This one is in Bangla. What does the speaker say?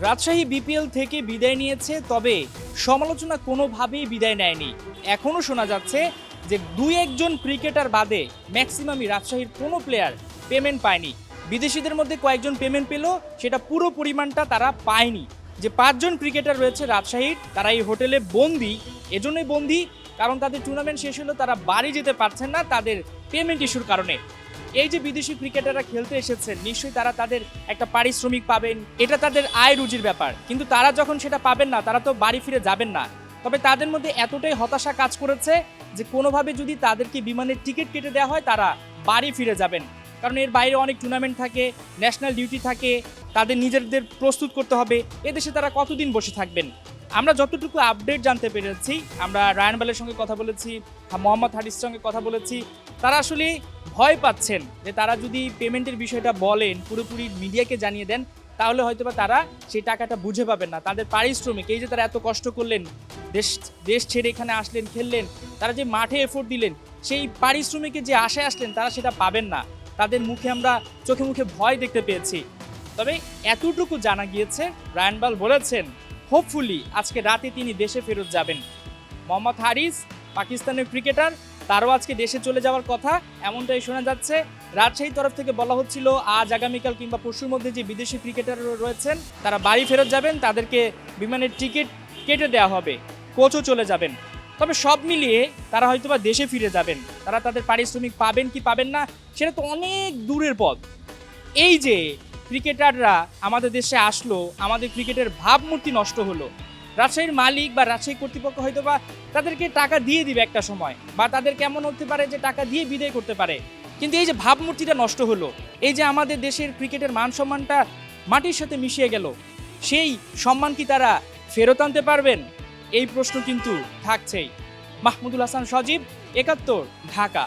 রাজশাহী বিপিএল থেকে বিদায় নিয়েছে, তবে সমালোচনা কোনোভাবেই বিদায় নেয়নি। এখনও শোনা যাচ্ছে যে দুই একজন ক্রিকেটার বাদে ম্যাক্সিমামই রাজশাহীর কোনো প্লেয়ার পেমেন্ট পায়নি। বিদেশিদের মধ্যে কয়েকজন পেমেন্ট পেল, সেটা পুরো পরিমাণটা তারা পায়নি। যে পাঁচজন ক্রিকেটার রয়েছে রাজশাহীর, তারা এই হোটেলে বন্দি। এজন্যই বন্দি কারণ তাদের টুর্নামেন্ট শেষ হলো, তারা বাড়ি যেতে পারছেন না তাদের পেমেন্ট ইস্যুর কারণে। এই যে বিদেশি ক্রিকেটাররা খেলতে এসেছেন, নিশ্চয়ই তারা তাদের একটা পারিশ্রমিক পাবেন, এটা তাদের আয় রুজির ব্যাপার। কিন্তু তারা যখন সেটা পাবেন না, তারা তো বাড়ি ফিরে যাবেন না। তবে তাদের মধ্যে এতটাই হতাশা কাজ করেছে যে কোনোভাবে যদি তাদেরকে বিমানের টিকিট কেটে দেওয়া হয়, তারা বাড়ি ফিরে যাবেন। কারণ এর বাইরে অনেক টুর্নামেন্ট থাকে, ন্যাশনাল ডিউটি থাকে, তাদের নিজেদের প্রস্তুত করতে হবে। এদেশে তারা কতদিন বসে থাকবেন? আমরা যতটুকু আপডেট জানতে পেরেছি, আমরা রায়ান বালের সঙ্গে কথা বলেছি, মোহাম্মদ হারিসের সঙ্গে কথা বলেছি, তারা আসলে ভয় পাচ্ছেন যে তারা যদি পেমেন্টের বিষয়টা বলেন, পুরোপুরি মিডিয়াকে জানিয়ে দেন, তাহলে হয়তোবা তারা সেই টাকাটা বুঝে পাবেন না। তাদের পারিশ্রমিক, এই যে তারা এত কষ্ট করলেন, দেশ দেশ ছেড়ে এখানে আসলেন, খেললেন, তারা যে মাঠে এফোর্ট দিলেন, সেই পারিশ্রমিকের যে আশায় আসলেন, তারা সেটা পাবেন না। তাদের মুখে আমরা চোখে মুখে ভয় দেখতে পেয়েছি। তবে এতটুকু জানা গিয়েছে, রায়ান বাল বলেছেন হোপফুলি আজকে রাতে তিনি দেশে ফেরত যাবেন। মোহাম্মদ হারিস পাকিস্তানের ক্রিকেটার, তারও আজকে দেশে চলে যাওয়ার কথা, এমনটাই শোনা যাচ্ছে। রাজশাহীর তরফ থেকে বলা হচ্ছিল আজ আগামীকাল কিংবা পরশুর মধ্যে যে বিদেশি ক্রিকেটার রয়েছেন তারা বাড়ি ফেরত যাবেন, তাদেরকে বিমানের টিকিট কেটে দেওয়া হবে, কোচও চলে যাবেন। তবে সব মিলিয়ে তারা হয়তোবা দেশে ফিরে যাবেন। তারা তাদের পারিশ্রমিক পাবেন কি পাবেন না সেটা তো অনেক দূরের পথ। এই যে ক্রিকেটাররা আমাদের দেশে আসলো, আমাদের ক্রিকেটের ভাবমূর্তি নষ্ট হলো, রাজশাহীর মালিক বা রাজশাহী কর্তৃপক্ষ হয়তো বা তাদেরকে টাকা দিয়ে দিবে একটা সময়, বা তাদের কেমন হতে পারে যে টাকা দিয়ে বিদায় করতে পারে। কিন্তু এই যে ভাবমূর্তিটা নষ্ট হলো, এই যে আমাদের দেশের ক্রিকেটের মান সম্মানটা মাটির সাথে মিশিয়ে গেল, সেই সম্মান কি তারা ফেরত আনতে পারবেন? এই প্রশ্ন কিন্তু থাকছেই। মাহমুদুল হাসান সজীব, ৭১, ঢাকা।